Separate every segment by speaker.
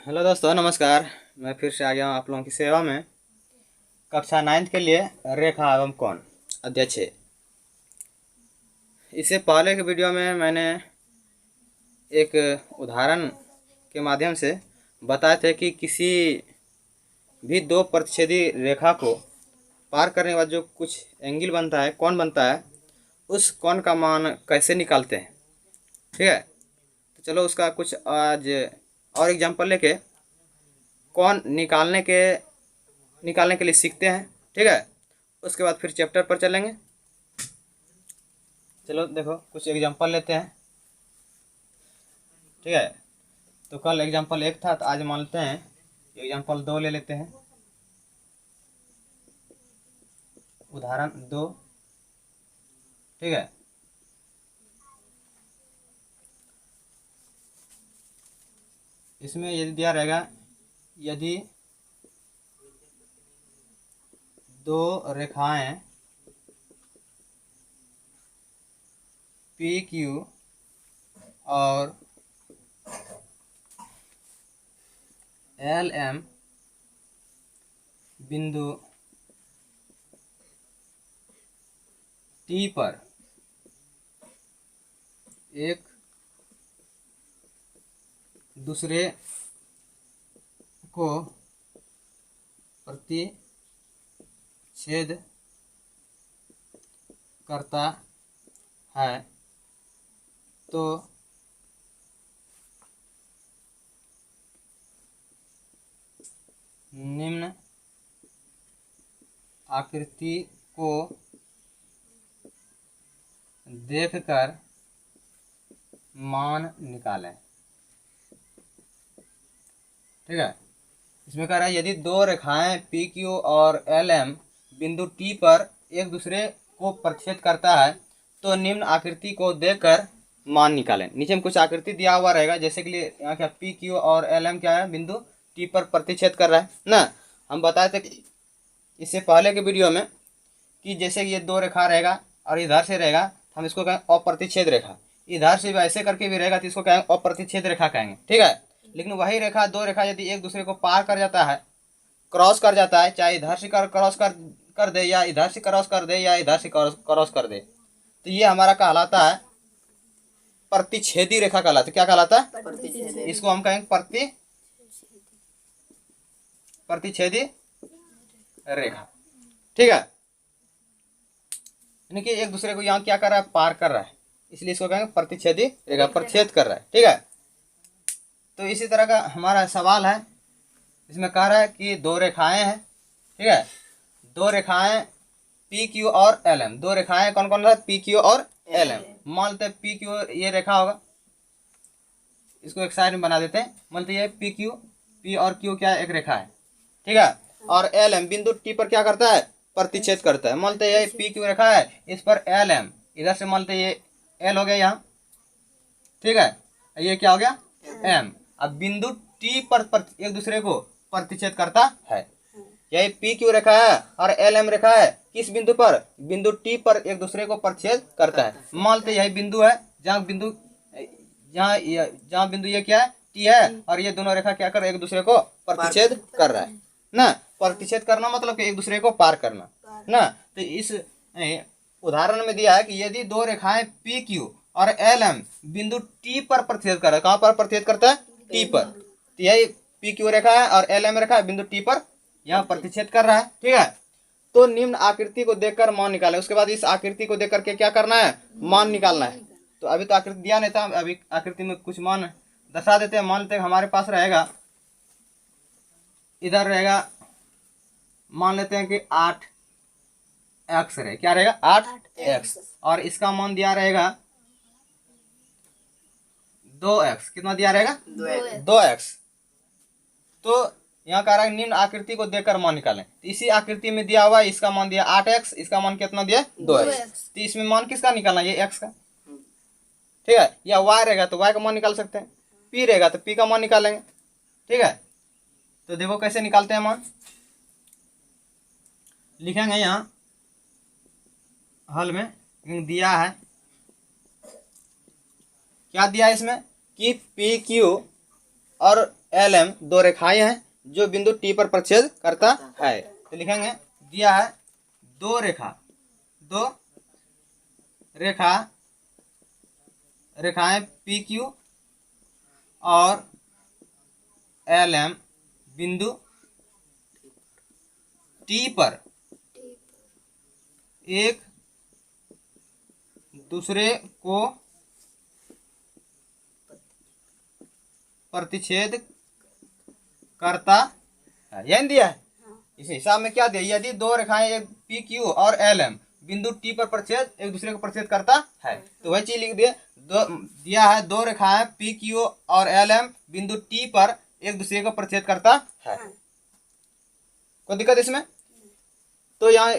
Speaker 1: Hello दोस्तों, नमस्कार। मैं फिर से आ गया हूँ आप लोगों की सेवा में। कक्षा 9 के लिए रेखा एवं कोण अध्याय 6। इससे पहले के वीडियो में मैंने एक उदाहरण के माध्यम से बताए थे कि किसी भी दो प्रतिच्छेदी रेखा को पार करने के बाद जो कुछ एंगल बनता है, कोण बनता है, उस कोण का मान कैसे निकालते हैं। ठीक है, तो चलो उसका कुछ आज और एग्जांपल लेके कोण निकालने के लिए सीखते हैं। ठीक है, उसके बाद फिर चैप्टर पर चलेंगे। चलो देखो कुछ एग्जांपल लेते हैं। ठीक है, तो कल एग्जांपल 1 था, तो आज मान लेते हैं एग्जांपल 2 ले लेते हैं। उदाहरण 2। ठीक है, इसमें यदि दिया रहेगा, यदि दो रेखाएं पी क्यू और एल एम बिंदु टी पर एक दूसरे को प्रतिच्छेद करता है, तो निम्न आकृति को देखकर मान निकालें। ठीक है, इसमें कह रहा है यदि दो रेखाएं पी क्यू और एल एम बिंदु टी पर एक दूसरे को प्रतिच्छेद करता है, तो निम्न आकृति को देखकर मान निकालें। नीचे में कुछ आकृति दिया हुआ रहेगा, जैसे कि यहाँ क्या पी क्यू और एल एम क्या है, बिंदु टी पर प्रतिच्छेद कर रहा है ना। हम बताए थे इससे पहले के वीडियो में कि जैसे ये दो रेखा रहेगा और इधर से रहेगा, हम इसको कहेंगे अप्रतिच्छेद रेखा। इधर से भी ऐसे करके भी रहेगा तो इसको कहेंगे अप्रतिच्छेद रेखा कहेंगे। ठीक है, लेकिन वही रेखा, दो रेखा यदि एक दूसरे को पार कर जाता है, क्रॉस कर जाता है, चाहे इधर से क्रॉस कर दे या इधर से क्रॉस कर दे या इधर से क्रॉस कर दे, तो ये हमारा कहलाता है प्रतिच्छेदी रेखा कहलाता है। क्या कहलाता है? इसको हम कहेंगे प्रतिच्छेदी रेखा। ठीक है, यानी कि एक दूसरे को यहाँ क्या कर रहा है, पार कर रहा है, इसलिए इसको कहेंगे प्रतिच्छेदी रेखा, प्रतिच्छेद कर रहा है। ठीक है, तो इसी तरह का हमारा सवाल है। इसमें कह रहा है कि दो रेखाएं हैं। ठीक है, दो रेखाएं पी क्यू और एल एम, दो रेखाएं कौन कौन है, पी क्यू और एल एम। मान लेते हैं पी क्यू ये रेखा होगा, इसको एक साइड में बना देते हैं। मान लेते ये पी क्यू, पी और क्यू क्या है, एक रेखा है। ठीक है, और एल एम बिंदु टी पर क्या करता है, प्रतिच्छेद करता है। मान लेते ये पी क्यू रेखा है, इस पर एल एम, इधर से मान लेते ये एल हो गया यहाँ। ठीक है, ये क्या हो गया, एम। अब बिंदु टी पर एक दूसरे को प्रतिच्छेद करता है। यही पी क्यू रेखा है और एल एम रेखा है, किस बिंदु पर, बिंदु टी पर एक दूसरे को प्रतिच्छेद करता है। मान लेते यही बिंदु है, जहाँ बिंदु ये क्या है, टी है, और ये दोनों रेखा क्या कर रहे हैं, एक दूसरे को प्रतिच्छेद कर रहा है ना। प्रतिच्छेद करना मतलब कि एक दूसरे को पार करना ना। तो इस उदाहरण में दिया है कि यदि दो रेखाएं पी क्यू और एल एम बिंदु टी पर प्रतिच्छेद कर रहा है, कहाँ पर प्रतिच्छेद करता है, टी पर। तो यही पी क्यू रेखा है और एल एम रेखा है, बिंदु टी पर यहाँ प्रतिच्छेद कर रहा है। ठीक है, तो निम्न आकृति को देखकर मान निकालें। उसके बाद इस आकृति को देख करके क्या करना है, मान निकालना है। तो अभी तो आकृति दिया नहीं था, अभी आकृति में कुछ मान दर्शा देते हैं। मान लेते हैं हमारे पास रहेगा, इधर रहेगा, मान लेते हैं कि 8x रहे, क्या रहेगा, 8x, और इसका मान दिया रहेगा 2x। कितना दिया रहेगा, 2x। तो यहाँ कह रहा है निम्न आकृति को देखकर मान निकालें। तो इसी आकृति में दिया हुआ है, इसका मान दिया 8x, इसका मान कितना दिया, 2x। तो इसमें मान किसका निकालना, ये x का। ठीक है, या y रहेगा तो y का मान निकाल सकते हैं, p रहेगा तो p का मान निकालेंगे। ठीक है, तो देखो कैसे निकालते हैं मान। लिखेंगे यहाँ हल में, दिया है, क्या दिया है इसमें कि पी क्यू और एल एम दो रेखाएं हैं जो बिंदु टी पर प्रतिच्छेद करता है। तो लिखेंगे दिया है दो रेखाएं पी क्यू और एल एम बिंदु टी पर एक दूसरे को प्रतिच्छेद करता है। यह दिया है। इस हिसाब में क्या दिया, यदि दो रेखाएं एक पी क्यू और एल एम बिंदु टी पर प्रतिच्छेद एक दूसरे को प्रतिच्छेद करता है, तो वही चीज लिख दिया। दिया है दो रेखाएं पी क्यू और एल एम बिंदु टी पर एक दूसरे को प्रतिच्छेद करता है। कोई दिक्कत इसमें? तो यहाँ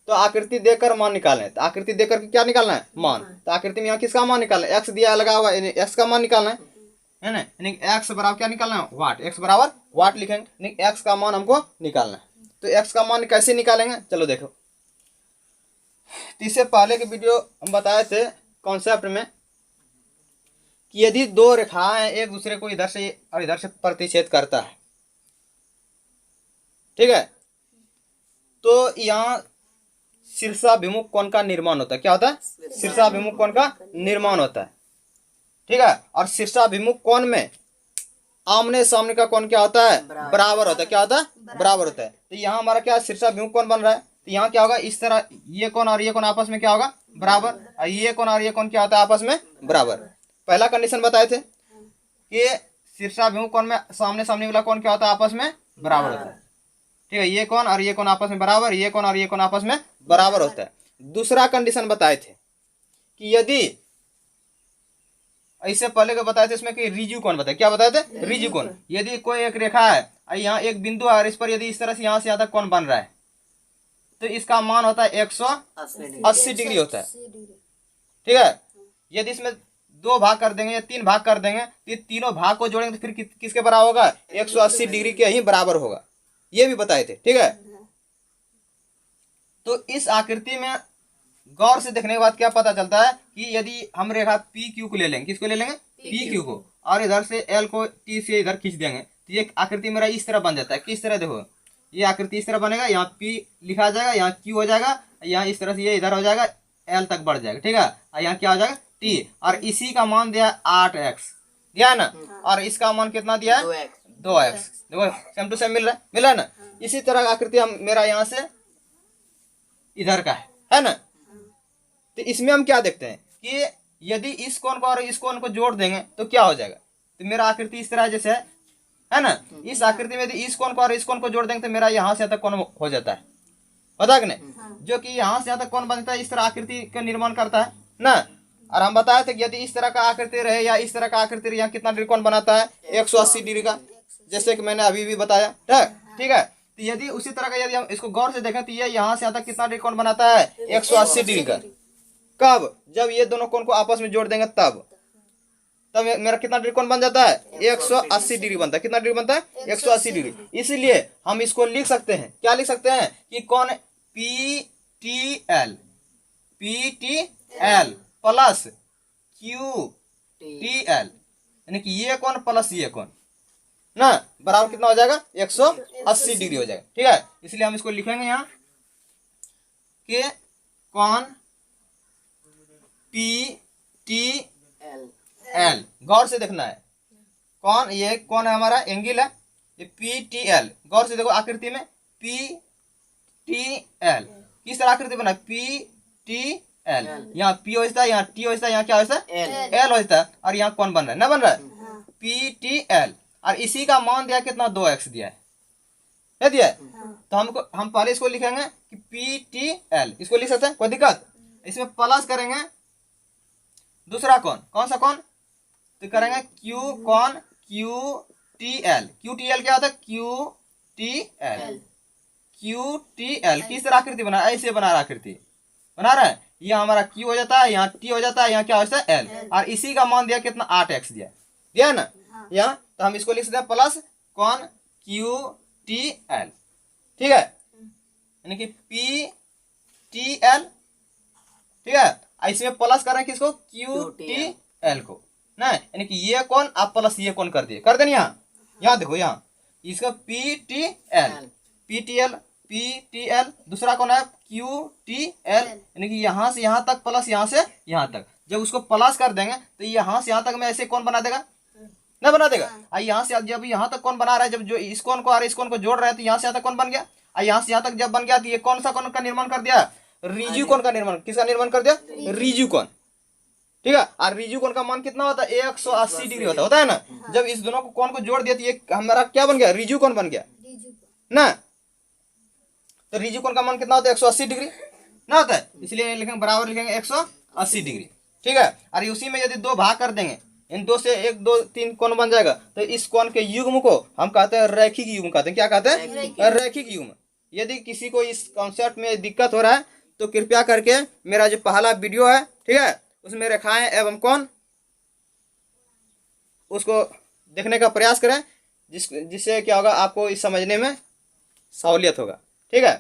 Speaker 1: तो आकृति देकर मान निकालना है। तो आकृति देकर क्या निकालना है? मान। तो आकृति में यहाँ किसका मान निकालना है? एक्स दिया लगा हुआ है, एक्स का मान निकालना है ना। यानी एक्स बराबर क्या निकालना है? वाट। एक्स बराबर वाट लिखेंगे, एक्स का मान हमको निकालना है। तो एक्स का मान कैसे निकालेंगे, चलो देखो। इससे पहले के वीडियो हम बताए थे कॉन्सेप्ट में कि यदि दो रेखाएं एक दूसरे को इधर से और इधर से प्रतिच्छेद करता है, ठीक है, तो यहाँ शीर्षाभिमुख कोण का निर्माण होता है। क्या होता है? शीर्षाभिमुख कोण का निर्माण होता है, ठीक है। और शीर्षाभिमुख कोण में आमने सामने का कोण क्या होता है? बराबर होता है। क्या होता है? बराबर होता है। तो यहाँ हमारा क्या शीर्षाभिमुख कोण बन रहा है, तो यहाँ क्या होगा? इस तरह ये कोण और ये कोण आपस में क्या होगा? बराबर। और ये कोण और ये कोण क्या होता है? आपस में बराबर। पहला कंडीशन बताए थे कि शीर्षाभिमुख कोण में सामने सामने वाला कोण क्या होता है? आपस में बराबर होता है, ठीक है। ये कोण और ये कोण आपस में बराबर, ये कोण और ये कोण आपस में बराबर होता है। दूसरा कंडीशन बताए थे कि यदि इससे पहले का बताए थे इसमें कि रिजु कोण बताए। क्या बताए थे? रिजु कोण। यदि कोई एक रेखा है, यहाँ एक बिंदु है और इस पर यदि इस तरह से यहाँ से यहाँ तक कोण बन रहा है, तो इसका मान होता है 180 डिग्री होता है, ठीक है। यदि इसमें दो भाग कर देंगे या तीन भाग कर देंगे, तो ये तीनों भाग को जोड़ेंगे तो फिर किसके बराबर होगा? 180 डिग्री के ही बराबर होगा। ये भी बताए थे, ठीक है। तो इस आकृति में गौर से देखने के बाद क्या पता चलता है कि यदि हम रेखा पी क्यू को ले लेंगे, किसको ले लेंगे? पी क्यू को, और इधर से एल को टी से इधर खींच देंगे, तो ये आकृति मेरा इस तरह बन जाता है। किस तरह? देखो, ये आकृति इस तरह बनेगा, यहाँ पी लिखा जाएगा, यहाँ क्यू हो जाएगा, यहाँ इस तरह से ये इधर हो जाएगा, एल तक बढ़ जाएगा, ठीक है। और यहाँ क्या हो जाएगा? टी। और इसी का मान दिया 8x दिया है ना, और इसका मान कितना दिया है? 2x। देखो सेम टू सेम मिल रहा है ना। इसी तरह आकृति हम मेरा यहाँ से इधर का है ना। तो इसमें हम क्या देखते हैं कि यदि इस कोण को और इस कोण को जोड़ देंगे तो क्या हो जाएगा? तो मेरा आकृति इस तरह जैसे है ना। इस आकृति में यदि इस कोण को और इस कोण को जोड़ देंगे तो मेरा यहाँ से तक कोण हो जाता है, पता कि नहीं? जो कि यहाँ से यहाँ तक कोण बनता है, इस तरह आकृति का निर्माण करता है ना। और हम बताए थे कि यदि इस तरह का आकृति रहे या इस तरह का आकृति रहे, यहाँ कितना डिग्री कोण बनाता है? 180 डिग्री का, जैसे कि मैंने अभी भी बताया, ठीक है। तो यदि उसी तरह का यदि हम इसको गौर से देखें तो ये यहाँ से यहाँ तक कितना डिग्री कोण बनाता है? 180 डिग्री का। कब? जब ये दोनों कोण को आपस में जोड़ देंगे तब मेरा कितना डिग्री कोण बन जाता है? 180 डिग्री बनता है। कितना डिग्री बनता है? 180 डिग्री। इसलिए हम इसको लिख सकते हैं, क्या लिख सकते हैं कि कोण PTL प्लस QTL, यानी कि ये कोण प्लस ये कोण ना बराबर कितना हो जाएगा? 180 डिग्री हो जाएगा, ठीक है। इसलिए हम इसको लिखेंगे यहाँ कि कोण PTL, गौर से देखना है। कौन? ये कौन है? हमारा एंगल है ये PTL। गौर से देखो आकृति में PTL किस तरह आकृति बना? PTL। यहाँ P होता है, यहाँ T होता है, यहाँ क्या होता है? L होता है। और यहाँ कौन बन रहा है? ना बन रहा है PTL। और इसी का मान दिया कितना? 2x दिया है, दिया है। तो हम पहले इसको लिखेंगे कि PTL, इसको लिख सकते हैं, कोई दिक्कत? इसमें प्लस करेंगे दूसरा कौन? कौन सा कौन? तो करेंगे Q कौन QTL। QTL क्या होता है? QTL किस तरह आकृति बना? ऐसे बना रहा आकृति बना रहा है। यहाँ हमारा Q हो जाता है, यहाँ T हो जाता है, यहाँ क्या होता है? L। और इसी का मान दिया कितना? 8x दिया ना यहाँ। तो हम इसको लिख सकते हैं प्लस कौन QTL, ठीक है, यानी कि PTL, ठीक है। इसमें प्लस कर रहे हैं किसको? QTL को, ना, यानी कि ये कोण आप प्लस ये कोण कर दिए, कर देना। यहाँ देखो, यहाँ इसका पी टी एल दूसरा कौन है QTL, यानी कि यहाँ से यहाँ तक प्लस यहाँ से यहाँ तक। जब उसको प्लस कर देंगे तो यहाँ से यहाँ तक में ऐसे कौन बना देगा, ना बना देगा। यहाँ से जब यहाँ तक कौन बना रहा है, जब जो इस कोण को और इस कोण को जोड़ रहे हैं तो यहाँ से यहाँ तक कौन बन गया, यहाँ से यहाँ तक जब बन गया तो ये कौन सा कोण का निर्माण कर दिया, रिजियू कोण का निर्माण। किसका निर्माण कर दिया, रिजियू कोण। ठीक है, और रिजियू कोण का मान कितना होता है, 180 डिग्री होता है ना। जब इस दोनों को कोण को जोड़ दिया तो ये हमारा क्या बन गया, रिजियू कोण बन गया ना। तो रिजियू कोण का मान कितना होता है, 180 डिग्री ना होता है, इसलिए लिखेंगे बराबर, लिखेंगे 180 डिग्री। ठीक है, और उसी में यदि दो भाग कर देंगे, इन दो से 1 2 3 कोण बन जाएगा, तो इस कोण के युग्म को हम कहते हैं रैखिक युग्म कहते हैं। क्या कहते हैं, रैखिक युग्म। यदि किसी को इस कॉन्सेप्ट में दिक्कत हो रहा है तो कृपया करके मेरा जो पहला वीडियो है, ठीक है, उसमें रेखाएं एवं कोण, उसको देखने का प्रयास करें, जिससे क्या होगा, आपको इस समझने में सहूलियत होगा। ठीक है,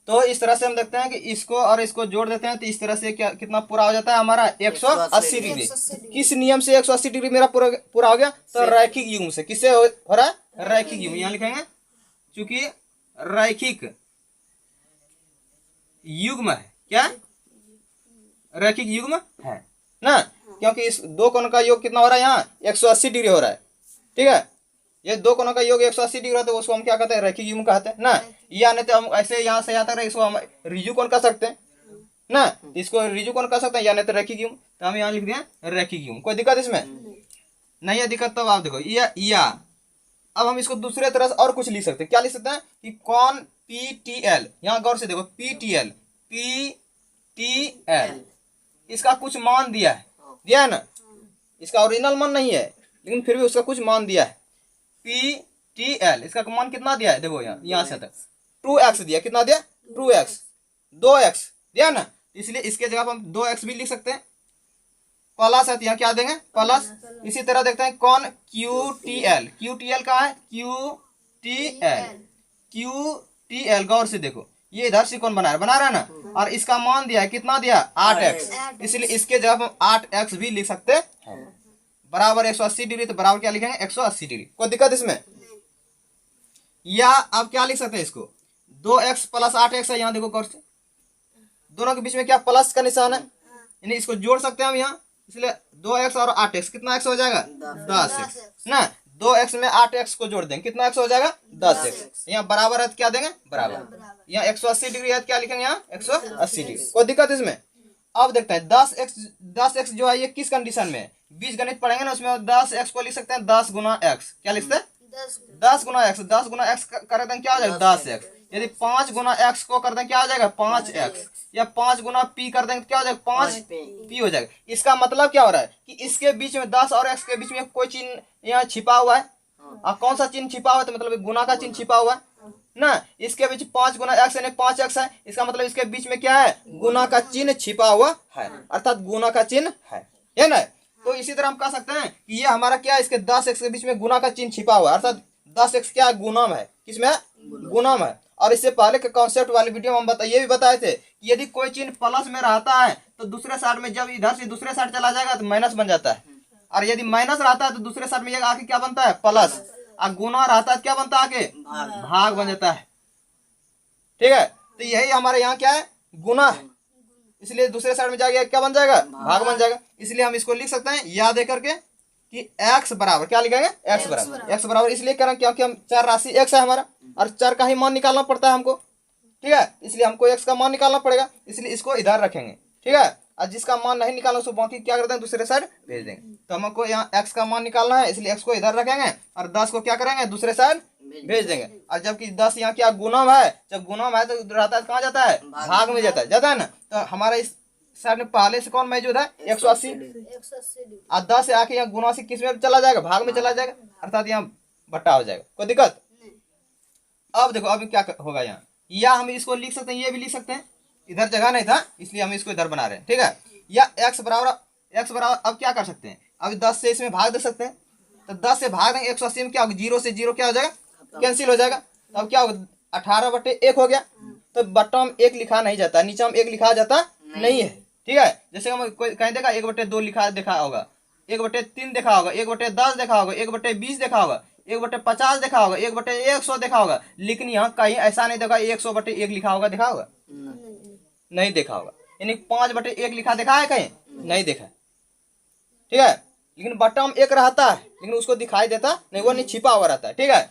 Speaker 1: तो इस तरह से हम देखते हैं कि इसको और इसको जोड़ देते हैं तो इस तरह से क्या कितना पूरा हो जाता है हमारा 180 डिग्री। किस नियम से 180 डिग्री मेरा पूरा हो गया, तो रैखिक युग्म से। किससे हो रहा है, रैखिक युग्म। यहाँ लिखेंगे चूंकि रैखिक युग्म है, क्या रैखिक युग्म है ना, क्योंकि इस दो कोण का योग कितना हो रहा है, यहाँ 180 डिग्री हो रहा है। ठीक है, ये दो कोणों का योग 180 डिग्री होता है, उसको हम क्या कहते हैं, रैखिक युग्म कहते हैं ना। या नहीं तो हम ऐसे यहाँ से यहाँ तक इसको हम रिजियू कोण कह सकते हैं ना, इसको रिजियू कोण कह सकते हैं, या नहीं तो रैखिक युग्म। तो हम यहाँ लिख दिए रैखिक युग्म। कोई दिक्कत इसमें नहीं है, दिक्कत तब आप देखो या अब हम इसको दूसरे तरह से और कुछ लिख सकते हैं। क्या लिख सकते हैं कि कौन PTL, यहाँ गौर से देखो, PTL इसका कुछ मान दिया है ना, इसका ओरिजिनल मान नहीं है लेकिन फिर भी उसका कुछ मान दिया है। PTL इसका मान कितना दिया है, देखो यहाँ से तक 2x दिया, कितना दिया 2x दिया ना, इसलिए इसके जगह पर हम 2x भी लिख सकते हैं, प्लस है तो यहाँ क्या देंगे प्लस। इसी तरह देखते हैं कौन QTL कहाँ है, QTL गौर से देखो, ये इधर से कौन बना रहा है ना, और इसका मान दिया है कितना दिया 8x, इसलिए इसके जगह हम 8x भी लिख सकते हैं बराबर 180 डिग्री। तो बराबर क्या लिखेंगे 180 डिग्री। कोई दिक्कत इसमें, या अब क्या लिख सकते हैं इसको 2x प्लस 8x है, यहाँ देखो गौर से, दोनों के बीच में क्या प्लस का निशान है, यानी इसको जोड़ सकते हैं हम यहाँ, इसलिए 2x और 8x कितना x हो जाएगा 10x ना। 2x में 8x को जोड़ देंगे, कितना x हो जाएगा 10x। यहाँ बराबर है तो क्या देंगे बराबर, यहाँ 180 डिग्री है तो क्या लिखेंगे यहाँ 180 डिग्री। कोई दिक्कत इसमें। अब देखते हैं 10x जो है ये किस कंडीशन में है, बीज गणित पढ़ेंगे ना, उसमें 10x को लिख सकते हैं 10 गुना x। क्या लिखते हैं 10 गुना x। 10 गुना x कर दें क्या हो जाएगा 10x। यदि 5 गुना x को कर दें क्या हो जाएगा 5x, या 5 गुना p कर देंगे क्या हो जाएगा 5p हो जाएगा। इसका मतलब क्या हो रहा है कि इसके बीच में 10 और x के बीच में कोई चिन्ह यहाँ छिपा हुआ है। और कौन सा चिन्ह छिपा हुआ है, तो मतलब गुना का चिन्ह छिपा हुआ है ना। इसके बीच 5 गुना x यानी 5x है, इसका मतलब इसके बीच में क्या है गुना का चिन्ह छिपा हुआ है, अर्थात गुना का चिन्ह है ना। तो इसी तरह हम कह सकते हैं कि ये हमारा क्या है, इसके 10x के बीच में गुना का चिन्ह छिपा हुआ है, अर्थात 10x क्या गुणम है, किसमें है गुणम है। और इससे पहले के कॉन्सेप्ट वाले वीडियो में हम ये भी बताए थे कि यदि कोई चिन्ह प्लस में रहता है तो दूसरे साइड में जब इधर से दूसरे साइड चला जाएगा तो माइनस बन जाता है, और यदि माइनस रहता है तो दूसरे साइड में आके क्या बनता है प्लस, और गुना रहता है क्या बनता है आगे भाग बन जाता है। ठीक है, तो यही हमारे यहाँ क्या है गुना है, इसलिए दूसरे साइड में जाएगा क्या बन जाएगा भाग बन जाएगा। इसलिए हम इसको लिख सकते हैं याद दे करके कि x बराबर क्या लिखेंगे x बराबर इसलिए करें क्योंकि हम चर राशि x है हमारा, और चर का ही मान निकालना पड़ता है हमको। ठीक है, इसलिए हमको x का मान निकालना पड़ेगा, इसलिए इसको इधर रखेंगे। ठीक है, और जिसका मान नहीं निकालना उसको बाकी क्या करते हैं दूसरे साइड भेज देंगे। तो हमको यहाँ x का मान निकालना है, इसलिए x को इधर रखेंगे और 10 को क्या करेंगे दूसरे साइड भेज देंगे। और जबकि 10 यहाँ क्या गुणम है, जब गुणम है तो रहता है कहाँ जाता है भाग में जाता है ना। तो हमारा इस साइड में पहले से कौन मौजूद है 180, और 10 से आके यहाँ गुना से किस में चला जाएगा भाग में चला जाएगा, अर्थात यहाँ बट्टा हो जाएगा। कोई दिक्कत। अब देखो अभी क्या होगा यहाँ, या हम इसको लिख सकते हैं, ये भी लिख सकते हैं, इधर जगह नहीं था इसलिए हम इसको इधर बना रहे हैं। ठीक है, या x बराबर अब क्या कर सकते हैं, अब 10 से इसमें भाग दे सकते हैं, तो 10 से भाग देंगे 180 में क्या होगा 0 से 0 क्या हो जाएगा कैंसिल हो जाएगा। तो अब क्या होगा 18/1 हो गया, तो बट्टा में 1 लिखा नहीं जाता, नीचे में 1 लिखा जाता नहीं है। ठीक है। जैसे हम कोई कहीं देखा 1/2 लिखा देखा होगा, 1/3 देखा होगा, 1/10 देखा होगा, 1/20 देखा होगा, 1/50 देखा होगा, 1/100 देखा होगा, लेकिन यहाँ कहीं ऐसा नहीं देखा 100/1 लिखा होगा, देखा होगा नहीं देखा होगा। यानी 5/1 लिखा देखा है कहीं नहीं देखा, ठीक है। लेकिन बटन 1 रहता है लेकिन उसको दिखाई देता नहीं, वो नहीं छिपा हुआ रहता है, ठीक है।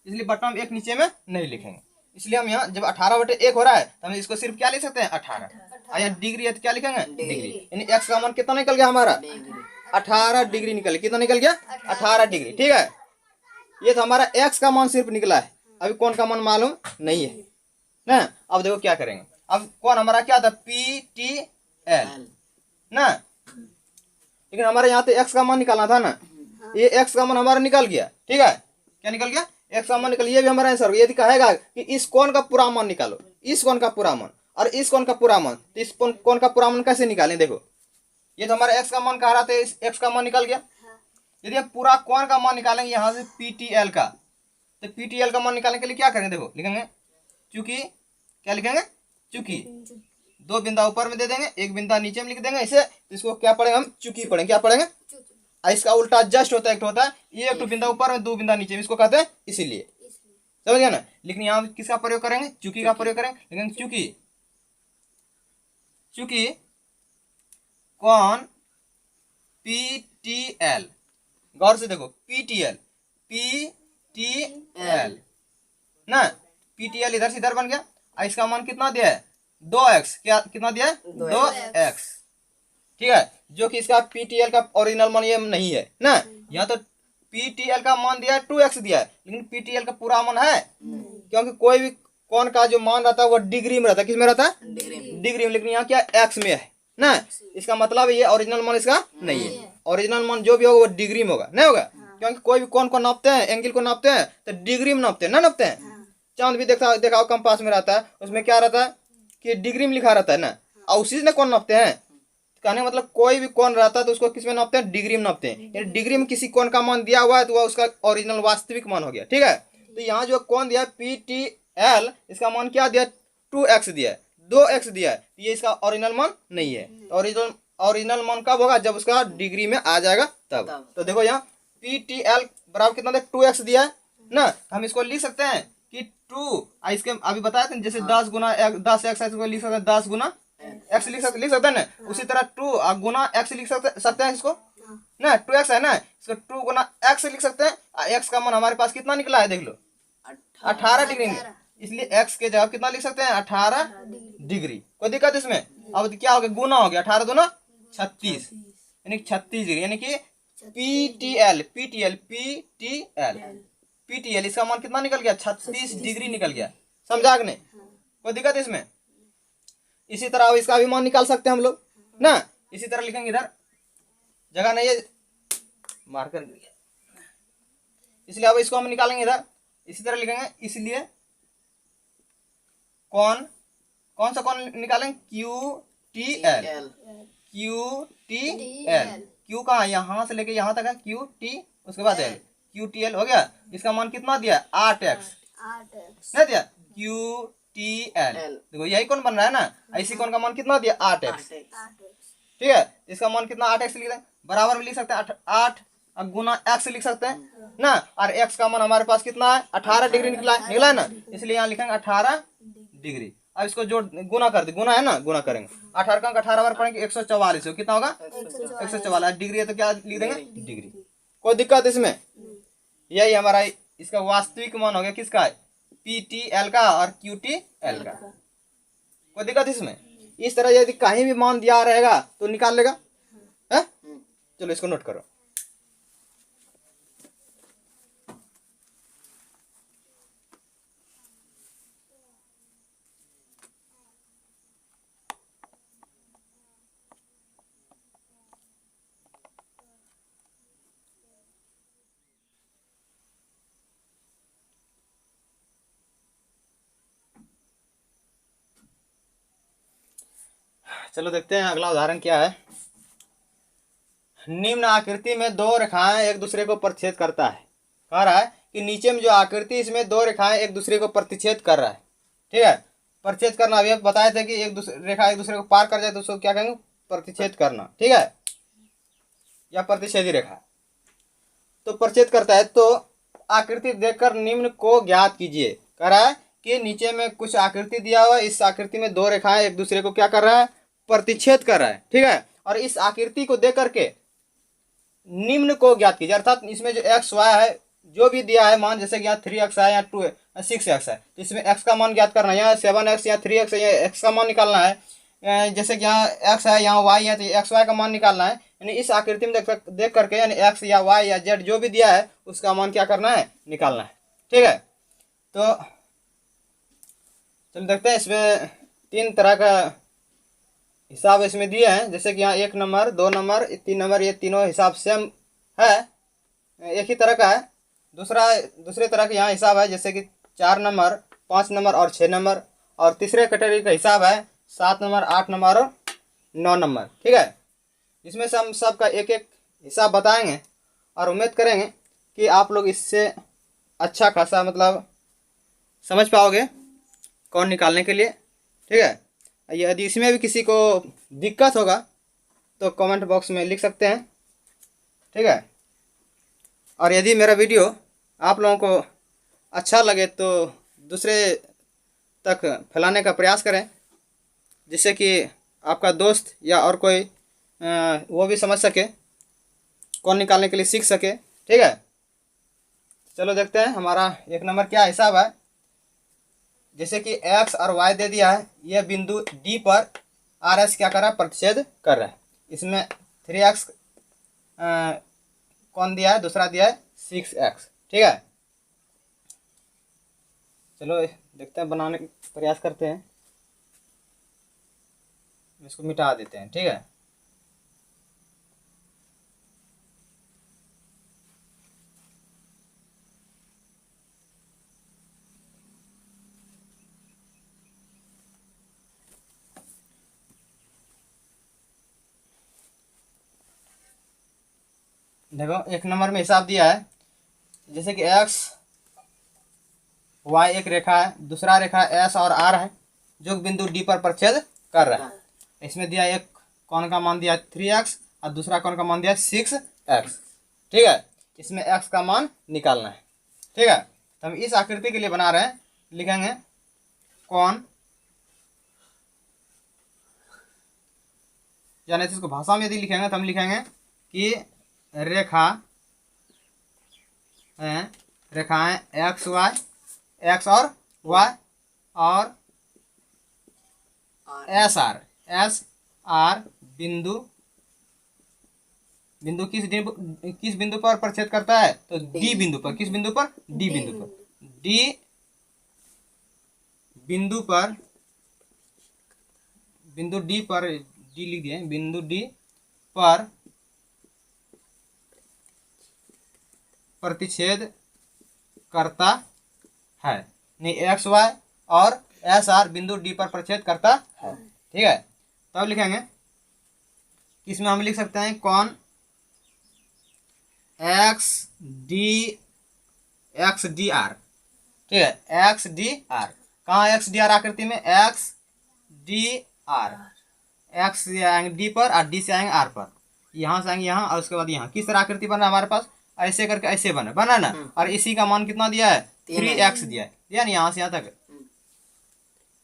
Speaker 1: इसलिए बटन 1 नीचे में नहीं लिखेंगे। इसलिए हम यहाँ जब 18/1 हो रहा है तो हम इसको सिर्फ क्या लिख सकते हैं 18, और यहाँ डिग्री है तो क्या लिखेंगे डिग्री। यानी एक्स का मान कितना निकल गया हमारा 18 डिग्री निकल गया। कितना निकल गया 18 डिग्री, ठीक है। ये तो हमारा एक्स का मान सिर्फ निकला है, अभी कौन का मान मालूम नहीं है ना। अब देखो क्या करेंगे, अब कौन हमारा क्या था PTL ना, लेकिन हमारे यहाँ तो एक्स का मान निकालना था ना, ये एक्स का मान हमारा निकल गया, ठीक है। क्या निकल गया एक्स का मान निकल, ये भी हमारा आंसर हो गया। यदि कहेगा कि इस कोण का पूरा मान निकालो, इस कोण का पूरा मान और इस कोण का पूरा मान, तो इस कोण का पूरा मान कैसे निकालें, देखो ये तो हमारा एक्स का मान कह रहा था, इस एक्स का मान निकल गया। यदि हम पूरा कोण का मान निकालेंगे यहाँ से PTL का, तो PTL का मान निकालने के लिए क्या करेंगे, देखो लिखेंगे चूंकि, क्या लिखेंगे चूंकि, 2 बिंदा ऊपर में दे देंगे, 1 बिंदा नीचे में लिख देंगे इसे, तो इसको क्या पढ़ेंगे हम चूंकि पढ़ेंगे, क्या पढ़ेंगे। इसका उल्टा जस्ट होता है, एक होता है ये 1 बिंदा ऊपर में 2 बिंदा नीचे में, इसको कहते हैं इसीलिए, समझ गया ना। लेकिन यहाँ किसका प्रयोग करेंगे चूंकि का प्रयोग करेंगे, लेकिन चूंकि कौन PTL, गौर से देखो PTL ना, PTL इधर से इधर बन गया, और इसका मान कितना दिया है 2x, क्या कितना दिया है 2x, ठीक है। जो कि इसका PTL का ओरिजिनल मान ये नहीं है ना, यहाँ तो PTL का मान दिया है 2x दिया है, लेकिन PTL का पूरा मान है क्योंकि कोई भी कोण का जो मान रहता है वो डिग्री में रहता है, किस में रहता है डिग्री में, लेकिन यहाँ क्या x में है ना। इसका मतलब ये ओरिजिनल मान इसका नहीं है, ओरिजिनल मान जो भी होगा वो डिग्री में होगा, नहीं होगा, क्योंकि कोई भी कोण को नापते हैं, एंगल को नापते हैं तो डिग्री में नापते हैं ना, नापते हैं। चांद भी देखा कंपास में रहता है, उसमें क्या रहता है कि डिग्री में लिखा रहता है ना, और उसी से कौन नापते हैं, कहने मतलब कोई भी कोण रहता है तो उसको किस में नापते हैं डिग्री में नापते हैं। यानी डिग्री में किसी कोण का मान दिया हुआ है तो वह उसका ओरिजिनल वास्तविक मान हो गया, ठीक है। तो यहाँ जो कोण दिया PTL, इसका मान क्या दिया 2x दिया है, 2x दिया है, तो ये इसका ओरिजिनल मान नहीं है। तो ओरिजिनल मान कब होगा जब उसका डिग्री में आ जाएगा तब। तो देखो यहाँ PTL बराबर कितना दिया 2x दिया है ना, हम इसको लिख सकते हैं कि 2, इसके अभी बताया था जैसे 10 गुना 10x, इसको लिख सकते हैं 10 गुना x लिख सकते हैं ना, उसी तरह 2 गुना x लिख सकते हैं इसको ना, 2x है ना, इसको 2 गुना x लिख सकते हैं। x का मान हमारे पास कितना निकला है देख लो 18 डिग्री, इसलिए x के जगह कितना लिख सकते हैं 18 डिग्री, कोई दिक्कत इसमें। अब क्या हो गया गुना हो गया, 18 दूना 36, यानी 36 डिग्री, यानी कि PTL इसका मान कितना निकल गया 36 डिग्री निकल गया, समझा कि नहीं, कोई दिक्कत इसमें। इसी तरह अब इसका भी मान निकाल सकते हैं हम लोग ना, इसी तरह लिखेंगे, इधर जगह नहीं है मार्कर, इसलिए अब इसको हम निकालेंगे इधर, इसी तरह लिखेंगे। इसलिए कौन सा कौन निकालेंगे QTL, Q कहाँ यहाँ से लेके यहाँ तक है QT, उसके बाद L, QTL हो गया। इसका मान कितना दिया 8x नहीं दिया QTL, देखो यही कौन बन रहा है ना, इसी कौन का मान कितना दिया 8x, ठीक है। इसका मान कितना 8x लिख दें, बराबर में लिख सकते हैं 8 गुना x लिख सकते हैं ना, और x का मान हमारे पास कितना है 18 डिग्री निकला है ना, इसलिए यहाँ लिखेंगे 18 डिग्री। अब इसको जोड़ गुना कर दे, गुना है ना, गुना करेंगे 18 का 18 बार पढ़ेंगे 144 हो, कितना होगा 144 डिग्री है, तो क्या लिख देंगे डिग्री, कोई दिक्कत इसमें। यही हमारा इसका वास्तविक मान हो गया किसका PTL का और QTL का, कोई दिक्कत इसमें। इस तरह यदि कहीं भी मान दिया रहेगा तो निकाल लेगा है? चलो इसको नोट करो। चलो देखते हैं अगला उदाहरण क्या है। निम्न आकृति में 2 रेखाएं एक दूसरे को प्रतिच्छेद करता है। कह रहा है कि नीचे में जो आकृति इसमें 2 रेखाएं एक दूसरे को प्रतिच्छेद कर रहा है, ठीक है। प्रतिच्छेद करना, अभी बताए थे कि एक दूसरे रेखा एक दूसरे को पार कर जाए तो उसको क्या कहेंगे, प्रतिच्छेद करना, ठीक है, या प्रतिच्छेदी रेखा। तो प्रतिच्छेद करता है तो आकृति देखकर निम्न को ज्ञात कीजिए। कह रहा है कि नीचे में कुछ आकृति दिया हुआ है, इस आकृति में दो रेखाएं एक दूसरे को क्या कर रहा है, प्रतिच्छेद कर रहा है, ठीक है। और इस आकृति को देख करके निम्न को ज्ञात कीजिए, अर्थात इसमें जो एक्स वाई है जो भी दिया है मान, जैसे कि यहाँ 3x है, यहाँ 6x है, तो इसमें x का मान ज्ञात करना है, यहाँ 7x या 3x है, यहाँ x का मान निकालना है। जैसे कि यहाँ x है, यहाँ y है, तो एक्स वाई का मान निकालना है। यानी इस आकृति में देख करके यानी x या y या z जो भी दिया है उसका मान क्या करना है, निकालना है, ठीक है। तो चलिए देखते हैं, इसमें 3 तरह का हिसाब इसमें दिए हैं। जैसे कि यहाँ 1 नंबर 2 नंबर 3 नंबर, ये तीनों हिसाब सेम है, एक ही तरह का है। दूसरे तरह का यहाँ हिसाब है, जैसे कि 4 नंबर 5 नंबर और 6 नंबर। और तीसरे कैटेगरी का हिसाब है 7 नंबर 8 नंबर और 9 नंबर, ठीक है। इसमें से हम सबका एक एक हिसाब बताएंगे और उम्मीद करेंगे कि आप लोग इससे अच्छा खासा मतलब समझ पाओगे कौन निकालने के लिए, ठीक है। यदि इसमें भी किसी को दिक्कत होगा तो कमेंट बॉक्स में लिख सकते हैं, ठीक है। और यदि मेरा वीडियो आप लोगों को अच्छा लगे तो दूसरे तक फैलाने का प्रयास करें, जिससे कि आपका दोस्त या और कोई वो भी समझ सके, कौन निकालने के लिए सीख सके, ठीक है। चलो देखते हैं हमारा 1 नंबर क्या हिसाब है। जैसे कि x और y दे दिया है, यह बिंदु D पर RS क्या कर रहा है, प्रतिच्छेद कर रहा है। इसमें 3x कौन दिया है, दूसरा दिया है 6x, ठीक है। चलो देखते हैं, बनाने का प्रयास करते हैं, इसको मिटा देते हैं, ठीक है। देखो 1 नंबर में हिसाब दिया है, जैसे कि x y एक रेखा है, दूसरा रेखा s और r है जो बिंदु D पर प्रतिच्छेद कर रहा है। इसमें दिया एक कोण का मान दिया 3x और दूसरा कोण का मान दिया 6x, ठीक है। इसमें x का मान निकालना है, ठीक है। तो हम इस आकृति के लिए बना रहे हैं, लिखेंगे कोण, यानी इसको भाषा में यदि लिखेंगे तो हम लिखेंगे कि रेखाएं एक्स वाई, एक्स और वाई और एस आर बिंदु किस बिंदु पर प्रतिच्छेद करता है, तो डी बिंदु पर। किस बिंदु पर, डी बिंदु पर। डी बिंदु पर, बिंदु डी पर, डी लिख दिए, बिंदु डी पर प्रतिच्छेद करता है। नहीं, एक्स वाई और एस आर बिंदु डी पर प्रतिच्छेद करता है, ठीक है। तब लिखेंगे, इसमें हम लिख सकते हैं कोण एक्स डी आर, ठीक है, एक्स डी आर। कहाँ एक्स डी आर आकृति में, एक्स डी आर, एक्स से आएंगे डी पर और डी से आएंगे आर पर, यहाँ से आएंगे यहाँ और उसके बाद यहाँ। किस तरह आकृति बना हमारे पास, ऐसे करके ऐसे बना ना। और इसी का मान कितना दिया है, 3x दिया है, यहाँ से यहाँ तक।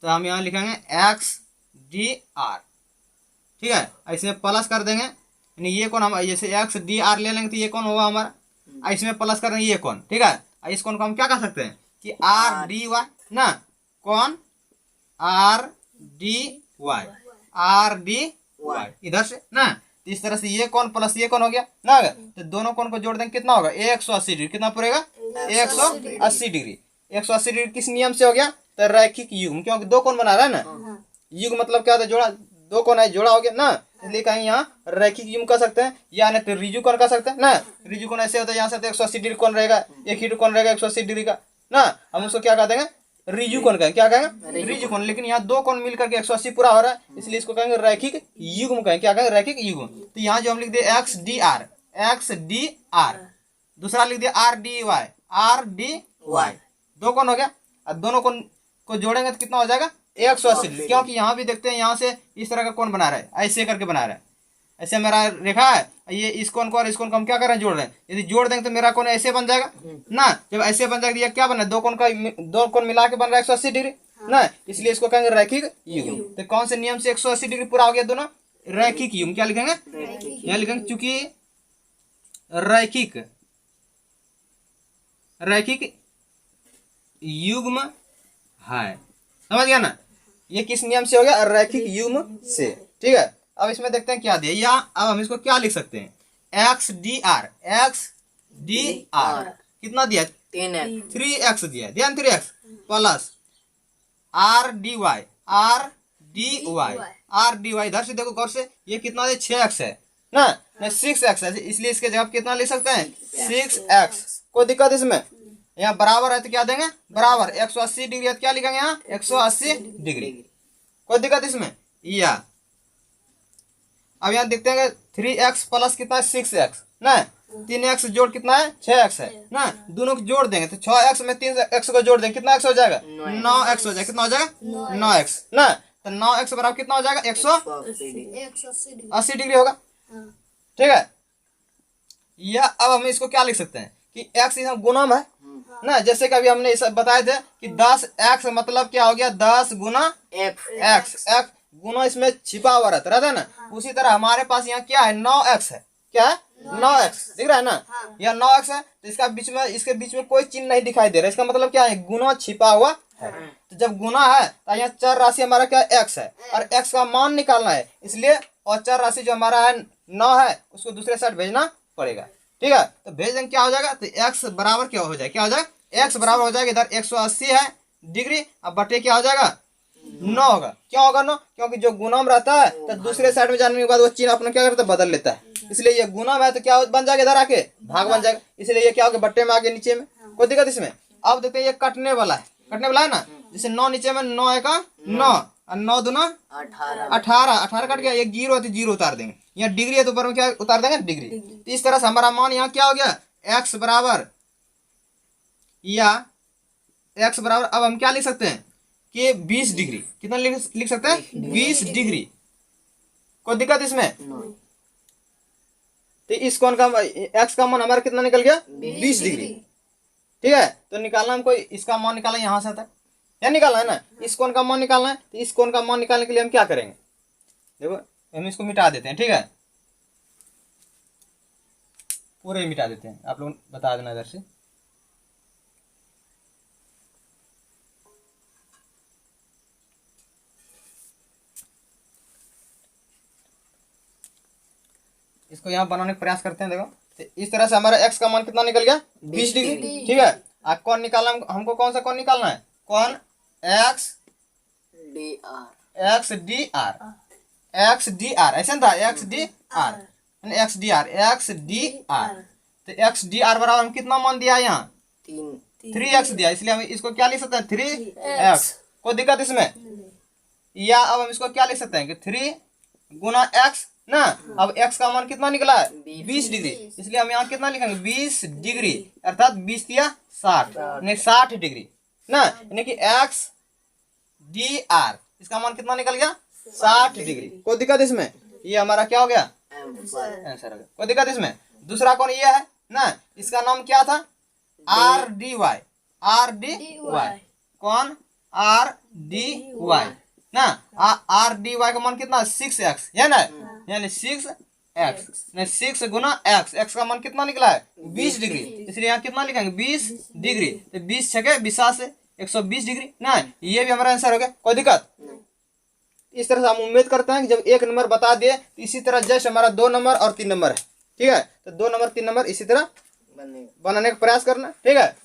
Speaker 1: तो हम यहाँ लिखेंगे एक्स डी आर, ठीक है। ऐसे प्लस कर देंगे, यानी ये कौन हम जैसे एक्स डी आर ले लेंगे तो ये कौन होगा हमारा, इसमें प्लस कर देंगे ये कौन, ठीक है। इस कौन को हम क्या कर सकते हैं कि आर डी वाई ना, कौन आर डी वाई इधर से ना। इस तरह से ये कौन प्लस ये कौन हो गया ना, तो दोनों कौन को जोड़ देंगे कितना होगा, 180 डिग्री। कितना पड़ेगा, 180 डिग्री। 180 डिग्री किस नियम से हो गया, तो रैखिक युग्म, क्योंकि दो कौन बना रहा है ना। युग्म मतलब क्या होता है, जोड़ा, दो कौन है जोड़ा हो गया ना, इसलिए कहीं यहाँ रैखिक युग्म कर सकते हैं, या नहीं तो रिजु कौन कर सकते हैं ना। रिजु कौन ऐसे होता है, यहाँ से 180 डिग्री कौन रहेगा, एक ही कौन रहेगा 180 डिग्री का ना, हम उसको क्या कह देंगे, रिजु कौन कहेंगे, क्या कहेंगे, रिजु कौन। लेकिन यहाँ दो कौन मिलकर के 180 पूरा हो रहा है, इसलिए इसको कहेंगे रैखिक युग्म कहेंगे, क्या कहेंगे, रैखिक युग्म। तो यहाँ जो हम लिख दिए एक्स डी आर, दूसरा लिख दिया आर डी वाई, दो कौन हो गया, और दोनों कौन को जोड़ेंगे तो कितना हो जाएगा, 180 डिग्री, क्योंकि यहाँ भी देखते हैं यहाँ से इस तरह का कोण बना रहा है, ऐसे करके बना रहा है, ऐसे मेरा रेखा है, ये इस कोण को और इस कोण को हम क्या कर रहे हैं, जोड़ रहे हैं। यदि जोड़ देंगे तो मेरा कोण ऐसे बन जाएगा ना, जब ऐसे बन जाएगा ये क्या बना, दो कोण मिला के बन रहा है 180 डिग्री ना, इसलिए इसको कहेंगे रैखिक युग्म। तो कौन से नियम से 180 डिग्री पूरा हो गया दोनों, रैखिक युग्म। क्या लिखेंगे, यहाँ लिखेंगे चूंकि रैखिक युग्म है, समझ गया ना, ये किस नियम से हो गया, रैखिक युग्म से। ठीक है, अब इसमें देखते हैं क्या दिया, या अब हम इसको क्या लिख सकते हैं, एक्स डी आर कितना दिया, 3x दिया, ध्यान 3x plus R D Y इधर से देखो गौर से, ये कितना है, 6x है ना, 6x है, इसलिए इसके जगह कितना लिख सकते हैं, 6x। कोई दिक्कत इसमें, यहाँ बराबर है तो क्या देंगे, बराबर 180 डिग्री है तो क्या लिखेंगे यहाँ 180 डिग्री। कोई दिक्कत इसमें, या अब यहाँ देखते हैं 3x प्लस कितना है 6x ना, 3x जोड़ कितना है 6x है ना, दोनों को जोड़ देंगे तो 6x में 3x को जोड़ देंगे कितना x हो जाएगा, 9x हो जाएगा, कितना हो जाएगा 9x ना, तो 9x बराबर कितना हो जाएगा 180 डिग्री होगा। ठीक है, या अब हम इसको क्या लिख सकते हैं कि x इसमें गुणम है ना, जैसे कि अभी हमने इस बताए थे कि 10x मतलब क्या हो गया, 10 गुना x गुना इसमें छिपा हुआ रहता है ना, उसी तरह हमारे पास यहाँ क्या है 9x है, क्या है 9x दिख रहा है ना, यह 9x है तो इसका बीच में, इसके बीच में कोई चिन्ह नहीं दिखाई दे रहा है, इसका मतलब क्या है, गुना छिपा हुआ है। तो जब गुना है तो यहाँ चर राशि हमारा क्या x है और x का मान निकालना है, इसलिए और चर राशि जो हमारा है 9 है उसको दूसरे साइड भेजना पड़ेगा। ठीक है, तो भेज देंगे क्या हो जाएगा, तो x बराबर क्या हो जाएगा, क्या हो जाएगा, x बराबर हो जाएगा इधर 180 है डिग्री, अब बटे क्या हो जाएगा 9 होगा। क्यों होगा 9, क्योंकि जो गुणम रहता है तो दूसरे साइड में जाने के बाद वो चिन्ह अपना क्या करता है, बदल लेता है, इसलिए ये गुणम है तो क्या बन जाएगा, इधर आके भाग बन जाएगा, इसलिए ये क्या होगा बट्टे में आके नीचे में। कोई दिक्कत इसमें। अब देखते हैं ये कटने वाला है ना, जैसे 9 नीचे में 9 एक 9 और 9 दूना 18 कट गया, एक जीरो है तो जीरो उतार देंगे, यहाँ डिग्री है तो ऊपर में क्या उतार देंगे डिग्री। तो इस तरह से हमारा मान यहाँ क्या हो गया, x बराबर, या x बराबर अब हम क्या लिख सकते हैं कि 20 डिग्री, कितना लिख सकते हैं 20 डिग्री। कोई दिक्कत इसमें, तो इस कोण का x का मान हमारा कितना निकल गया 20 डिग्री। ठीक है, तो निकालना हमको इसका मान निकालना यहाँ से तक, या निकालना है ना, इस कोण का मान निकालना है, तो इस कोण का मान निकालने के लिए हम क्या करेंगे, देखो हम इसको मिटा देते हैं। ठीक है, पूरे मिटा देते हैं, आप लोग बता देना इधर से। इसको यहाँ बनाने का प्रयास करते हैं। देखो तो इस तरह से हमारा x का मान कितना निकल गया 20 डिग्री। ठीक है, आप कौन निकालना, हमको कौन सा कौन निकालना है, कौन x डी आर ऐसे था, x डी आर तो x डी आर बराबर हम कितना मान दिया यहाँ 3x दिया, इसलिए हम इसको क्या लिख सकते हैं 3x। कोई दिक्कत इसमें, या अब हम इसको क्या लिख सकते हैं कि 3 गुना x ना, अब x का मान कितना निकला है 20 डिग्री, इसलिए हम यहाँ कितना लिखेंगे 20 डिग्री, अर्थात 20 दिया 60 यानी 60 डिग्री ना, यानी कि x डी आर इसका मान कितना निकल गया 60 डिग्री। कोई दिक्कत इसमें, ये हमारा क्या हो गया आंसर हो गया। कोई दिक्कत इसमें। दूसरा कौन ये है ना, इसका नाम क्या था आर डी वाई कौन आर डी वाई ना, आर डी वाई का मान कितना 6x है ना, यानी 6x गुना x का मान कितना निकला है 20 डिग्री, इसलिए यहाँ कितना लिखेंगे 20 डिग्री, तो 20 छके 20 से 120 डिग्री ना, ये भी हमारा आंसर हो गया। कोई दिक्कत। इस तरह से हम उम्मीद करते हैं कि जब एक नंबर बता दिए तो इसी तरह जैसे हमारा 2 नंबर और 3 नंबर है, ठीक है, तो 2 नंबर 3 नंबर इसी तरह बनाने का प्रयास करना। ठीक है,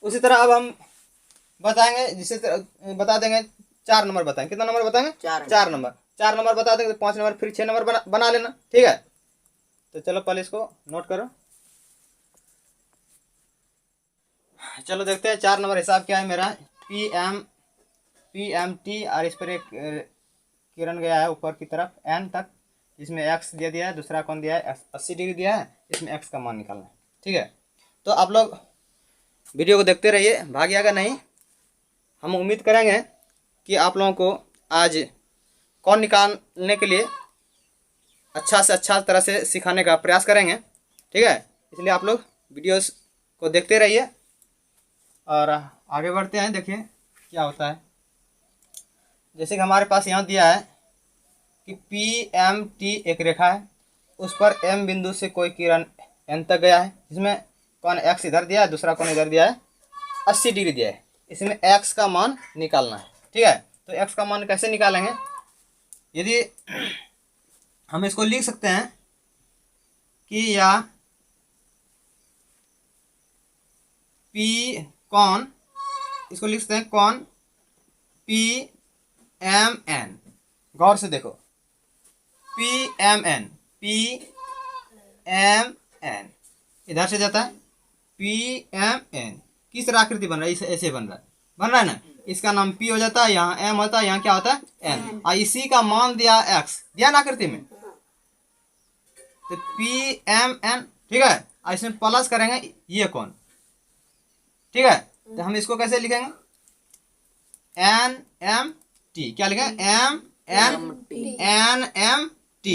Speaker 1: उसी तरह अब हम बताएंगे, जिसे बता देंगे 4 नंबर बताएंगे, कितना नंबर बताएंगे 4 नंबर, 4 नंबर बता देंगे तो 5 नंबर फिर 6 नंबर बना लेना। ठीक है, तो चलो पहले इसको नोट करो। चलो देखते हैं 4 नंबर हिसाब क्या है मेरा, PMT और इस पर एक किरण गया है ऊपर की तरफ n तक, इसमें x दे दिया है, दूसरा कौन दिया है 80 डिग्री दिया है, इसमें x का मान निकालना है। ठीक है, तो आप लोग वीडियो को देखते रहिए, भागिएगा नहीं। हम उम्मीद करेंगे कि आप लोगों को आज कौन निकालने के लिए अच्छा से अच्छा तरह से सिखाने का प्रयास करेंगे, ठीक है। इसलिए आप लोग वीडियोस को देखते रहिए और आगे बढ़ते हैं। देखिए क्या होता है। जैसे कि हमारे पास यहाँ दिया है कि PMT एक रेखा है, उस पर M बिंदु से कोई किरण N तक गया है, जिसमें कोण X इधर दिया है, दूसरा कोण इधर दिया है, 80 डिग्री दिया है। इसमें X का मान निकालना है, ठीक है। तो X का मान कैसे निकालेंगे? यदि हम इसको लिख सकते हैं कि या P कोण, इसको लिख सकते हैं कोण PMN। गौर से देखो, PMN इधर से जाता है PMN। किस तरह आकृति बन रहा है? ऐसे बन रहा है ना। इसका नाम P हो जाता है, यहाँ M होता है, यहाँ क्या होता है N। और इसी का मान दिया X, दिया ना आकृति में, तो PMN, ठीक है। और इसमें प्लस करेंगे ये कोण, ठीक है। तो हम इसको कैसे लिखेंगे? NMT। क्या लिखेंगे? NMT,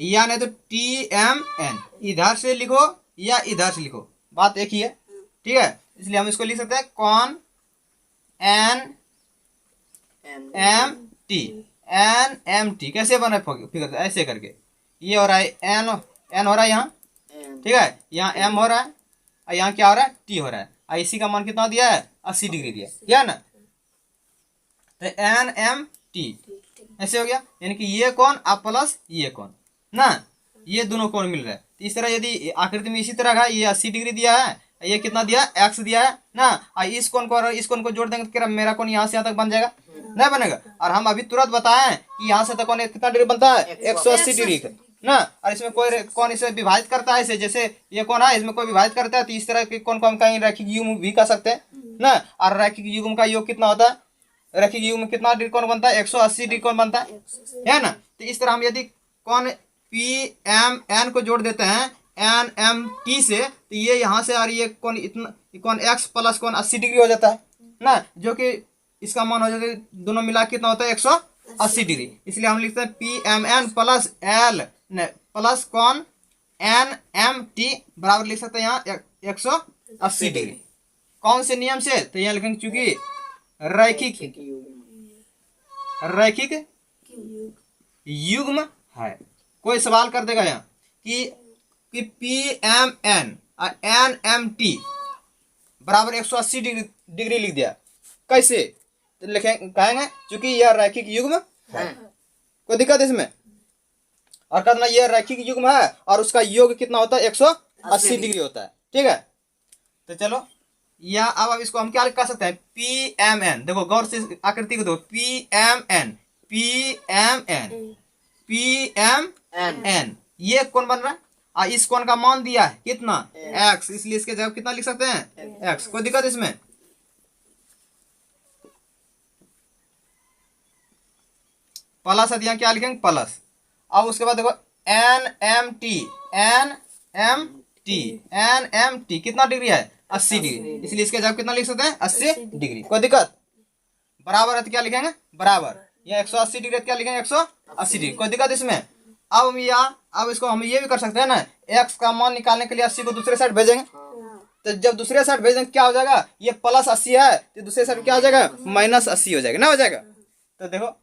Speaker 1: या नहीं तो TMN। इधर से लिखो या इधर से लिखो, बात एक ही है, ठीक है। इसलिए हम इसको लिख सकते हैं कोण NMT। कैसे बना फिगर? ऐसे करके ये हो रहा है N हो रहा है यहाँ, ठीक है। यहाँ M हो रहा है और यहाँ क्या हो रहा है? T हो रहा है। और इसी का मान कितना दिया है? 80 डिग्री दिया है ना। तो NMT ऐसे हो गया, यानी कि ये कोण अब प्लस ये कोण ना, ये दोनों कोण मिल रहा है। तो इस तरह यदि आकृति में इसी तरह का ये 80 डिग्री दिया है, ये कितना दिया? X दिया है ना। और इस कोण को और इस कोण को जोड़ देंगे तो क्या मेरा कोण यहाँ से यहाँ तक बन जाएगा? नहीं बनेगा। और हम अभी तुरंत बताएं कि यहाँ से तक कोण कितना डिग्री बनता है? 180 डिग्री ना। और इसमें कोई कौन इसे विभाजित करता है, इसे जैसे ये कौन है इसमें कोई विभाजित करता है, तो इस तरह के कौन को हम कहीं रैखिक युग्म भी कर सकते हैं ना। और रैखिक युग्म का योग कितना होता है? रैखिक युग्म में कितना डिग्री कोण बनता है? 180 डिग्री कोण बनता है ना। तो इस तरह हम यदि कौन PMN को जोड़ देते हैं NMT से, तो ये यहाँ से आ रही है कौन इतना, कौन X प्लस कौन 80 डिग्री हो जाता है ना, जो कि इसका मान हो जाता है दोनों मिला कितना होता है? 180 डिग्री। इसलिए हम लिखते हैं PMN प्लस L प्लस कौन NMT बराबर लिख सकते हैं यहाँ 180 डिग्री। कौन से नियम से? तो यहाँ लिखेंगे चूंकि रैखिक युग्म है। कोई सवाल कर देगा यहाँ कि PMN और NMT बराबर 180 डिग्री लिख दिया, कैसे? तो लिखेंगे, कहेंगे चूंकि यह रैखिक युग्म है। कोई दिक्कत इसमें? और कहना यह रैखिक युग्म है और उसका योग कितना होता है? 180 डिग्री होता है, ठीक है। तो चलो, या अब इसको हम क्या कर सकते हैं? PMN, देखो गौर से आकृति को देखो, PMN ये कौन बन रहा है? और इस कोण का मान दिया है कितना? X। इसलिए इसके जगह कितना लिख सकते हैं? X। कोई दिक्कत इसमें? प्लस है, यहाँ क्या लिखेंगे? प्लस। अब उसके बाद देखो NMT कितना डिग्री है? 80 डिग्री। इसलिए इसके जगह कितना लिख सकते हैं? 80 डिग्री। कोई दिक्कत? बराबर है तो क्या लिखेंगे? बराबर। या 180 डिग्री क्या लिखेंगे? 180 डिग्री। कोई दिक्कत इसमें? अब हम अब इसको हम ये भी कर सकते हैं ना, X का मान निकालने के लिए 80 को दूसरे साइड भेजेंगे। तो जब दूसरे साइड भेजेंगे क्या हो जाएगा? ये प्लस 80 है तो दूसरे साइड क्या हो जाएगा? -80 हो जाएगा ना, हो जाएगा। तो देखो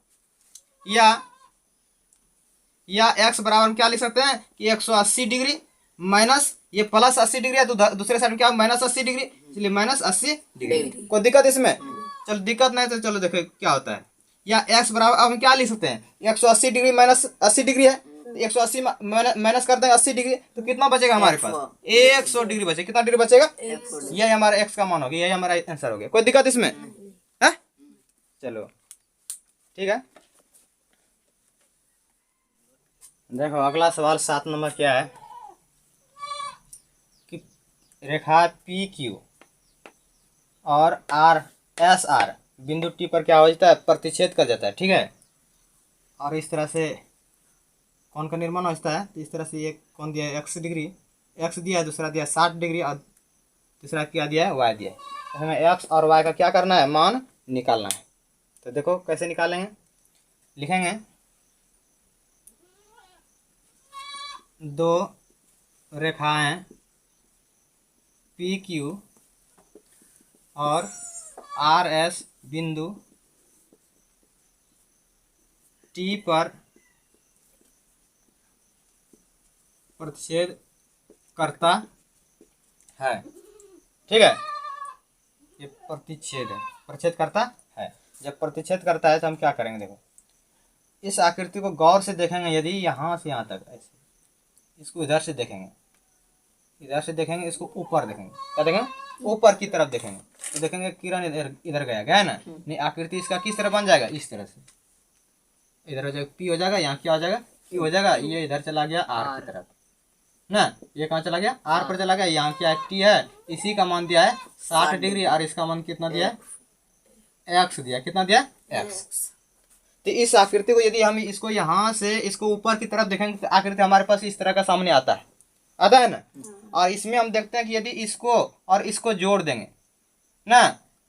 Speaker 1: या X बराबर क्या लिख सकते हैं कि 180 डिग्री माइनस ये प्लस 80 डिग्री है तो दूसरे साइड में क्या? -80 डिग्री, इसलिए -80 डिग्री। कोई दिक्कत इसमें? चलो दिक्कत नहीं तो चलो देखो क्या होता है। या X बराबर अब हम क्या लिख सकते हैं? 180 डिग्री -80 डिग्री है, 180 माइनस कर देंगे 80 डिग्री तो कितना बचेगा हमारे पास? 100 डिग्री बचेगा। कितना डिग्री बचेगा? यही हमारा X का मान हो गया, यही हमारा आंसर हो गया। कोई दिक्कत इसमें है? चलो ठीक है। देखो अगला सवाल 7 नंबर क्या है कि रेखा PQ और RSR बिंदु T पर क्या हो जाता है? प्रतिच्छेद कर जाता है, ठीक है। और इस तरह से कौन का निर्माण होता है? तो इस तरह से एक कौन दिया है? X डिग्री, X दिया है, दूसरा दिया 60 डिग्री और तीसरा क्या दिया है? Y दिया है। हमें X और Y का क्या करना है? मान निकालना है, तो देखो कैसे निकालेंगे, लिखेंगे 2 रेखाएं पी क्यू और आर एस बिंदु टी पर प्रतिच्छेद करता है। ठीक है, ये प्रतिच्छेद है, प्रतिच्छेद करता है। जब प्रतिच्छेद करता है तो हम क्या करेंगे, देखो इस आकृति को गौर से देखेंगे। यदि यहाँ से यहाँ तक ऐसे, इसको इधर से देखेंगे, इधर से देखेंगे, इसको ऊपर देखेंगे, क्या देखेंगे, ऊपर की तरफ देखेंगे, तो देखेंगे किरण इधर इधर गया ना, नहीं आकृति इसका किस तरह बन जाएगा, इस तरह से इधर हो जाएगा, पी हो जाएगा, यहाँ क्या हो जाएगा, क्यू हो जाएगा, ये इधर चला गया आर की तरफ ना, ये कहाँ चला गया, आर पर चला गया। यहाँ क्या टी है, इसी का मान दिया है 60 डिग्री और इसका मान कितना दिया है, एक्स दिया, कितना दिया, एक्स। तो इस आकृति को यदि हम इसको यहाँ से इसको ऊपर की तरफ देखेंगे तो आकृति हमारे पास इस तरह का सामने आता है ना। और इसमें हम देखते हैं कि यदि इसको और इसको जोड़ देंगे ना,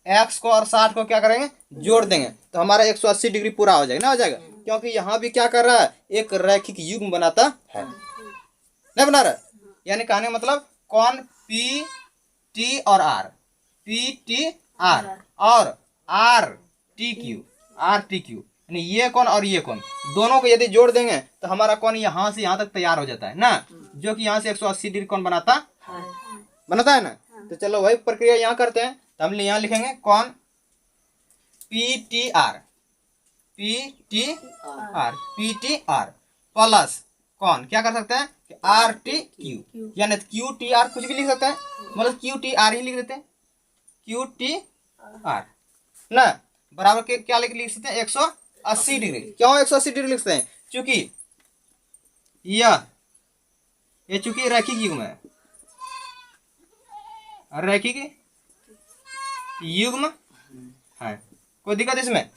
Speaker 1: एक्स को और 60 को क्या करेंगे, जोड़ देंगे, तो हमारा 180 डिग्री पूरा हो जाएगा ना, हो जाएगा, क्योंकि यहाँ भी क्या कर रहा है, एक रैखिक युग्म बनाता है, नहीं बना रहा। यानी कहने का मतलब कौन पी टी और आर, पी टी आर और आर टी क्यू, यानी ये कौन और ये कौन, दोनों को यदि जोड़ देंगे तो हमारा कौन यहाँ से यहाँ तक तैयार हो जाता है ना, जो कि यहाँ से 180 डिग्री कौन बनाता है ना। तो चलो वही प्रक्रिया यहाँ करते हैं। तो हम यहाँ लिखेंगे कौन पी टी आर प्लस कौन क्या कर सकते हैं, आर टी क्यू, यानी क्यू टी आर कुछ भी लिख सकते हैं, मतलब क्यू टी आर ही लिख देते हैं, क्यू टी आर ना, बराबर के क्या लिख सकते हैं, 180 डिग्री। क्यों 180 डिग्री लिखते हैं, क्योंकि ये चूंकि रैखिक युग्म है, रैखिक युग्म है, कोई दिक्कत इसमें,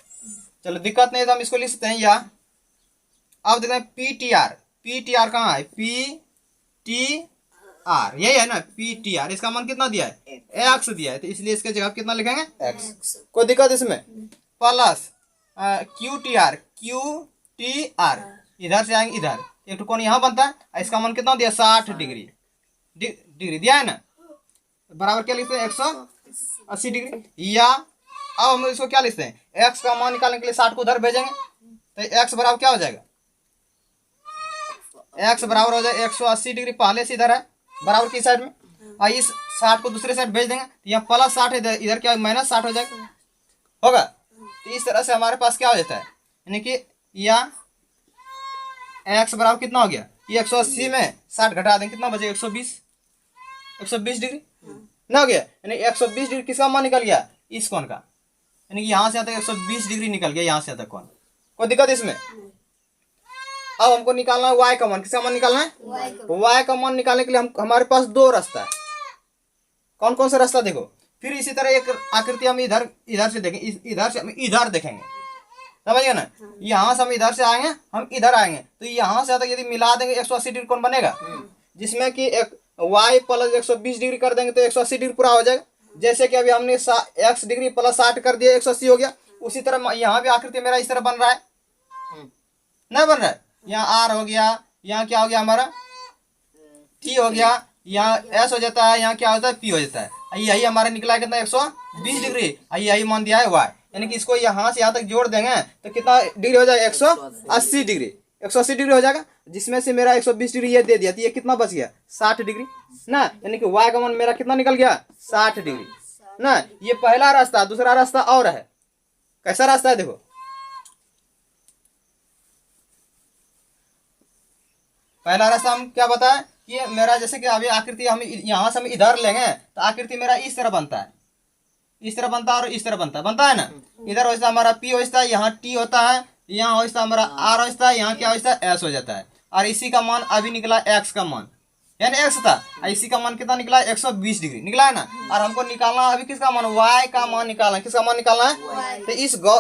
Speaker 1: चलो दिक्कत नहीं, तो हम इसको लिख सकते हैं या, अब देखते हैं पी टी आर कहाँ है, पी टी आर यही है ना, पी टी आर, इसका मान कितना दिया है, एक्स दिया है, तो इसलिए इसके जगह कितना लिखेंगे, एक्स, कोई दिक्कत इसमें, प्लस क्यू टी आर, इधर से आएंगे इधर, एक तो कौन यहाँ बनता है, इसका मान कितना दिया, 60 डिग्री दिया है ना, बराबर क्या लिखते हैं, 180 डिग्री। या अब हम इसको क्या लिखते हैं, एक्स का मान निकालने के लिए 60 को उधर भेजेंगे, तो एक्स बराबर क्या हो जाएगा, एक्स बराबर हो जाएगा 180 डिग्री, पहले से इधर है बराबर की साइड में, और इस 60 को दूसरे साइड भेज देंगे, तो यहाँ प्लस 60 है, इधर क्या -60 हो जाएगा, होगा। तो इस तरह से हमारे पास क्या हो जाता है, यानी कि या एक्स बराबर कितना हो गया, ये 180 में 60 घटा देंगे, कितना बचेगा, 120 डिग्री ना हो गया, यानी 120 डिग्री किसका मान निकल गया, इस कोण का, यानी कि यहाँ से आता है 120 डिग्री निकल गया, यहाँ से आता कौन, कोई दिक्कत इसमें। अब हमको निकालना है y का मान, किसका मान निकालना है, y का मान निकालने के लिए हमारे पास 2 रास्ता है, कौन कौन सा रास्ता, देखो फिर इसी तरह एक आकृति हम इधर से देखेंगे, इधर से हम इधर देखेंगे, समझिए ना, यहाँ से हम इधर से आएंगे, हम इधर आएंगे, तो यहाँ से आता यदि मिला देंगे 180 डिग्री कौन बनेगा, जिसमें कि एक y प्लस 120 डिग्री कर देंगे तो 180 डिग्री पूरा हो जाएगा। जैसे कि अभी हमने x डिग्री प्लस 60 कर दिया, 180 हो गया, उसी तरह यहाँ भी आकृति मेरा इस तरह बन रहा है, नहीं बन रहा है, यहाँ r हो गया, यहाँ क्या हो गया हमारा t हो गया, यहाँ s हो जाता है, यहाँ क्या होता है p हो जाता है, यही हमारा निकला है कितना 120 डिग्री, यही मान दिया है y, यानी कि इसको यहाँ से यहाँ तक जोड़ देंगे तो कितना डिग्री हो जाएगा, 180 डिग्री, 180 डिग्री हो जाएगा, जिसमें से मेरा 120 डिग्री ये दे दिया, तो ये कितना बच गया, 60 डिग्री ना, यानी कि y का मान मेरा कितना निकल गया, 60 डिग्री ना। ये पहला रास्ता, दूसरा रास्ता और है, कैसा रास्ता है, देखो पहला रास्ता हम क्या बताया कि मेरा जैसे कि अभी आकृति हम यहाँ से हम इधर लेंगे तो आकृति मेरा इस तरह बनता है, इस तरह बनता है और इस तरह बनता है ना, इधर होता है हमारा p होता है, यहाँ t होता है, यहाँ होता है हमारा r होता है, यहाँ क्या होता है s हो जाता है, और इसी का मान अभी निकला x का मान, यानी x था, इसी का मान कितना निकला, 120 डिग्री निकला है ना, और हमको निकालना अभी किसका मान, y का मान निकालना है, किसका मान निकालना है। तो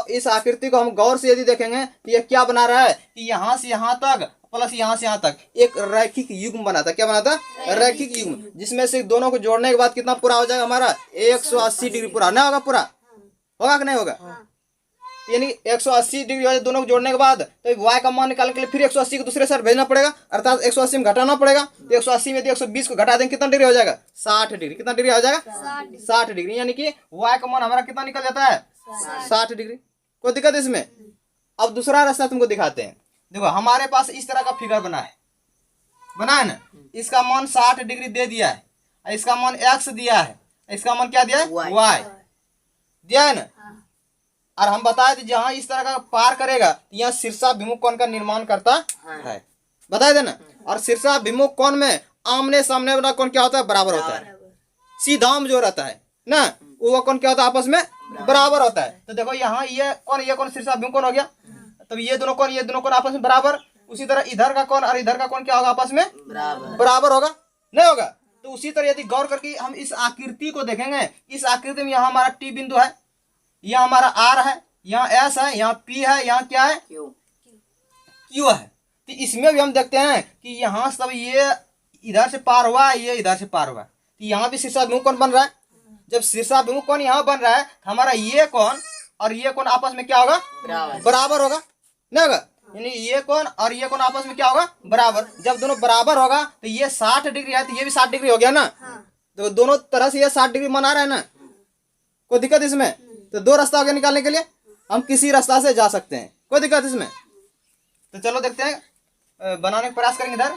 Speaker 1: इस आकृति को हम गौर से यदि देखेंगे तो ये क्या बना रहा है कि यहाँ से यहाँ तक प्लस यहाँ से यहाँ तक एक रैखिक युग्म बनाता, क्या बनाता, रैखिक युग्म, जिसमें से दोनों को जोड़ने के बाद कितना पूरा हो जाएगा हमारा, 180 डिग्री पूरा, ना होगा, पूरा होगा कि नहीं होगा, तो यानी 180 डिग्री हो जाए दोनों को जोड़ने के बाद, तो y का मान निकालने के लिए फिर 180 को दूसरे साइड भेजना पड़ेगा, अर्थात 180 में घटाना पड़ेगा। तो 180 में यदि 120 को घटा देंगे कितना डिग्री हो जाएगा? 60 डिग्री। कितना डिग्री हो जाएगा? 60 डिग्री। यानी कि y का मान हमारा कितना निकल जाता है? 60 डिग्री। कोई दिक्कत इसमें? अब दूसरा रास्ता तुमको दिखाते हैं। देखो हमारे पास इस तरह का फिगर बना है ना, इसका मान 60 डिग्री दे दिया है, इसका मान x दिया है, इसका मान क्या दिया है? y दिया है ना। और हम बताए थे जहां इस तरह का पार करेगा तो यहाँ शीर्षाभिमुख कोण का निर्माण करता है, बताए थे ना। और शीर्षाभिमुख कोण में आमने सामने वाला कोण क्या होता है? बराबर होता है। सीधाम जो रहता है ना, वो कोण क्या होता है? आपस में बराबर होता है। तो देखो यहाँ ये कोण शीर्षाभिमुख कोण हो गया, तब ये दोनों कोण आपस में बराबर। उसी तरह इधर का कोण और इधर का कोण क्या होगा? आपस में बराबर होगा, नहीं होगा? तो उसी तरह यदि गौर करके हम इस आकृति को देखेंगे, इस आकृति में यहाँ हमारा टी बिंदु है, यहाँ हमारा आर है, यहाँ एस है, यहाँ पी है, यहाँ क्या है? क्यू है। तो इसमें भी हम देखते हैं कि यहाँ सब ये इधर से पार हुआ, ये इधर से पार हुआ, तो यहाँ भी शीर्षाभिमुख कोण बन रहा है। जब शीर्षाभिमुख कोण यहाँ बन रहा है, हमारा ये कोण और ये कोण आपस में क्या होगा? बराबर होगा, नहीं होगा? यानी ये कोण और ये कोण आपस में क्या होगा? बराबर। जब दोनों बराबर होगा तो ये 60 डिग्री है, तो ये भी 60 डिग्री हो गया ना। तो दोनों तरह से ये 60 डिग्री मना रहा है ना, कोई दिक्कत इसमें? तो दो रास्ता आगे निकालने के लिए हम किसी रास्ता से जा सकते हैं, कोई दिक्कत इसमें? तो चलो देखते हैं, बनाने का प्रयास करेंगे इधर।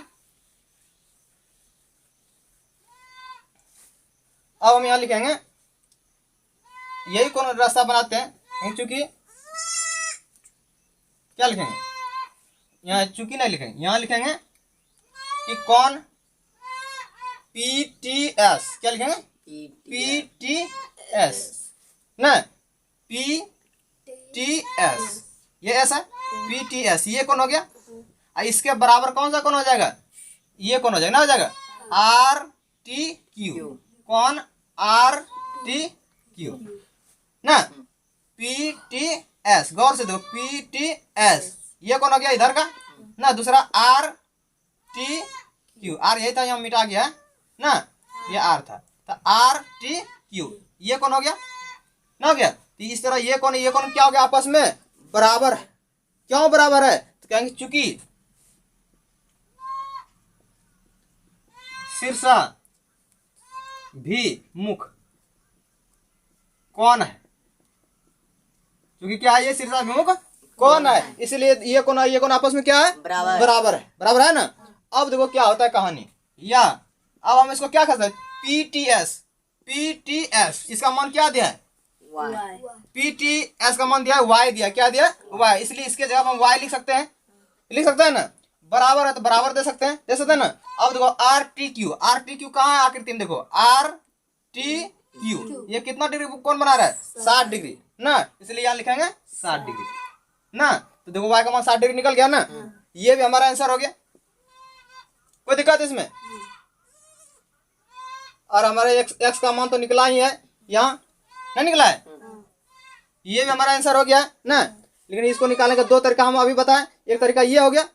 Speaker 1: अब हम यहाँ लिखेंगे, यही कौन रास्ता बनाते हैं, चूंकि क्या लिखेंगे यहाँ? चूंकि नहीं लिखेंगे, यहाँ लिखेंगे कि कौन PTS, क्या लिखेंगे? PTS ना, PTS, ये ऐसा PTS, ये कौन हो गया? इसके बराबर कौन सा कौन हो जाएगा? ये कौन हो जाएगा ना, हो जाएगा RTQ, कौन RTQ ना, PTS। गौर से देखो, PTS ये कौन हो गया इधर का ना, दूसरा RTQ, R यही था, यहाँ मिटा गया है ना, ये R था, तो RTQ ये कौन हो गया ना, हो गया। तो इस तरह ये कौन क्या हो गया? आपस में बराबर है। क्यों बराबर है? तो कहेंगे चूंकि शीर्षाभिमुख कौन है, क्योंकि क्या है? ये शीर्षाभिमुख कौन है, इसलिए ये कौन आपस में क्या है? बराबर है। बराबर है ना। अब देखो क्या होता है कहानी, या अब हम इसको क्या कर सकते हैं? PTS इसका मान क्या दिया है? PTS का मान दिया है y दिया, क्या दिया? y। इसलिए इसके जगह हम y लिख सकते हैं ना। बराबर है तो बराबर दे सकते हैं ना। अब देखो RTQ कहाँ है आकृति में? देखो RTQ ये कितना डिग्री कौन बना रहा है? 60 डिग्री ना, इसलिए यहाँ लिखेंगे 60 डिग्री ना। तो देखो y का मान 60 डिग्री निकल गया ना, ये भी हमारा आंसर हो गया, कोई दिक्कत इसमें? और हमारे x का मान तो निकला ही है, यहाँ नहीं निकला है, ये भी हमारा आंसर हो गया ना। लेकिन इसको निकालने का दो तरीका हम अभी बताएं। एक तरीका ये हो गया,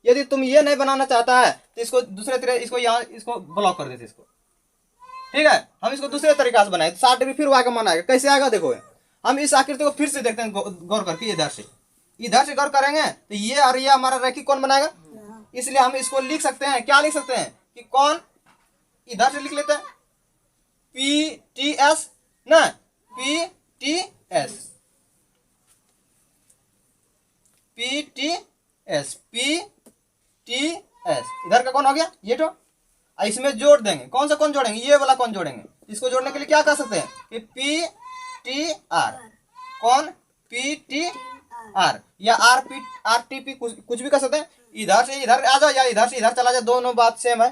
Speaker 1: यदि तुम ये नहीं बनाना चाहता है तो इसको दूसरे तरीके, इसको यहाँ इसको ब्लॉक कर देते इसको, ठीक है। हम इसको दूसरे तरीका से बनाए, 60 डिग्री फिर y का मान आएगा। कैसे आएगा देखो, हम इस आकृति को फिर से देखते हैं गौर करके। इधर से गौर करेंगे तो ये और ये हमारा रैखिक कौन बनाएगा, इसलिए हम इसको लिख सकते हैं। क्या लिख सकते हैं कि कौन, इधर से लिख लेते हैं PTS ना, PTS इधर का कौन हो गया? ये तो इसमें जोड़ देंगे। कौन सा कौन जोड़ेंगे? ये वाला कौन जोड़ेंगे। इसको जोड़ने के लिए क्या कर सकते हैं कि PTR, कौन PTR या RTP कुछ भी कर सकते हैं। इधर से इधर आ जाओ या इधर से इधर चला जाए, दोनों बात सेम है।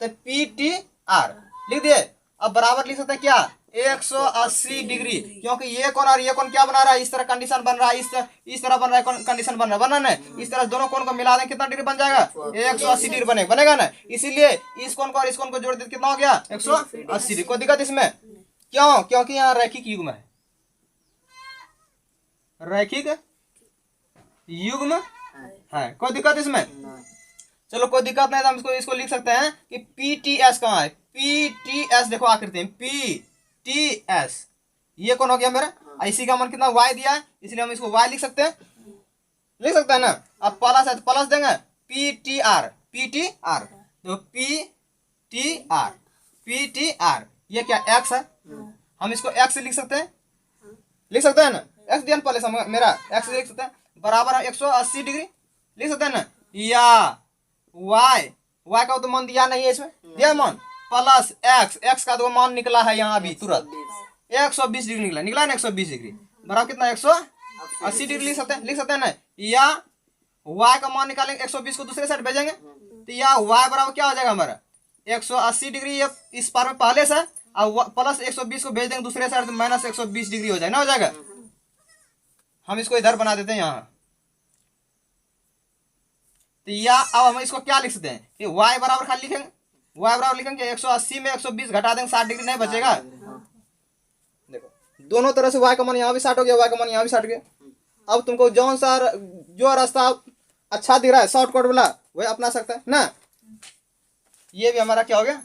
Speaker 1: तो PTR लिख दिए। अब बराबर लिख सकते हैं क्या? 180 डिग्री, क्योंकि ये कौन और ये कौन क्या बना रहा है? इस तरह कंडीशन बन रहा है, इस तरह बन रहा है, कंडीशन बन रहा है, इस तरह दोनों कोण को मिला दें, कितना डिग्री बन जाएगा? 180 डिग्री बनेगा ना। इसीलिए इस कोण को और इस कोण को जोड़ देते कितना हो गया? 180 डिग्री। कोई दिक्कत इसमें? क्यों? क्योंकि यहाँ रैखिक युग्म है, रैखिक युग्म है। कोई दिक्कत इसमें? चलो कोई दिक्कत नहीं, तो हम इसको लिख सकते हैं कि PTS कहाँ है? PTS देखो आकृति में PTS, ये कौन हो गया मेरा? इसी का मान कितना y दिया है, इसलिए हम इसको y लिख सकते हैं ना। अब प्लस है तो प्लस देंगे PTR, तो PTR ये क्या x है, हम इसको x लिख सकते हैं ना, x दिया पहले मेरा x लिख सकते हैं, बराबर है 180 डिग्री लिख सकते हैं ना, या y का तो मान दिया नहीं है, इसमें दिया मान प्लस x का तो मान निकला है यहाँ अभी तुरंत 120 डिग्री निकला ना, 120 डिग्री बराबर कितना 180 डिग्री लिख सकते हैं ना, या y का मान निकालेंगे 120 को दूसरे साइड भेजेंगे, तो या y बराबर क्या हो जाएगा हमारा 180 डिग्री, ये इस पार में पहले से और प्लस 120 को भेज देंगे दूसरे साइड तो माइनस 120 डिग्री हो जाएगा ना, हो जाएगा। हम इसको इधर बना देते हैं यहाँ, तो या अब हम इसको क्या लिख सकते हैं कि y बराबर खाली लिखेंगे, y बराबर लिखेंगे 180 में 120 घटा देंगे 60 डिग्री नहीं बचेगा। देखो दोनों तरह से y का मान यहाँ भी 60 हो गया, y का मान यहाँ भी 60 हो गया। अब तुमको जो रास्ता अच्छा दिख रहा है शॉर्टकट वाला वही अपना सकता है ना। ये भी हमारा क्या हो गया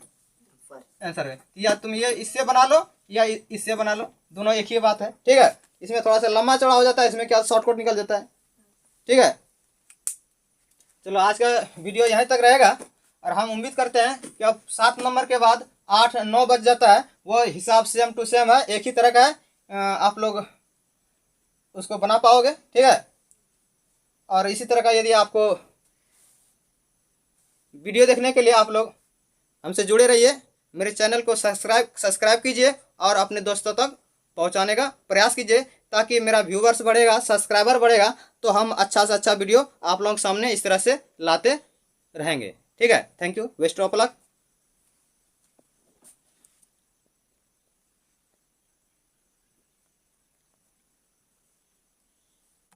Speaker 1: आंसर है, या तुम ये इससे बना लो या इससे बना लो, दोनों एक ही बात है, ठीक है। इसमें थोड़ा सा लंबा चौड़ा हो जाता है, इसमें क्या शॉर्टकट निकल जाता है, ठीक है। चलो आज का वीडियो यहीं तक रहेगा, और हम उम्मीद करते हैं कि अब 7 नंबर के बाद 8-9 बज जाता है, वो हिसाब सेम टू सेम है, एक ही तरह का है, आप लोग उसको बना पाओगे, ठीक है। और इसी तरह का यदि आपको वीडियो देखने के लिए आप लोग हमसे जुड़े रहिए, मेरे चैनल को सब्सक्राइब कीजिए और अपने दोस्तों तक पहुंचाने का प्रयास कीजिए, ताकि मेरा व्यूवर्स बढ़ेगा, सब्सक्राइबर बढ़ेगा, तो हम अच्छा से अच्छा वीडियो आप लोगों के सामने इस तरह से लाते रहेंगे, ठीक है। Thank you, best of luck.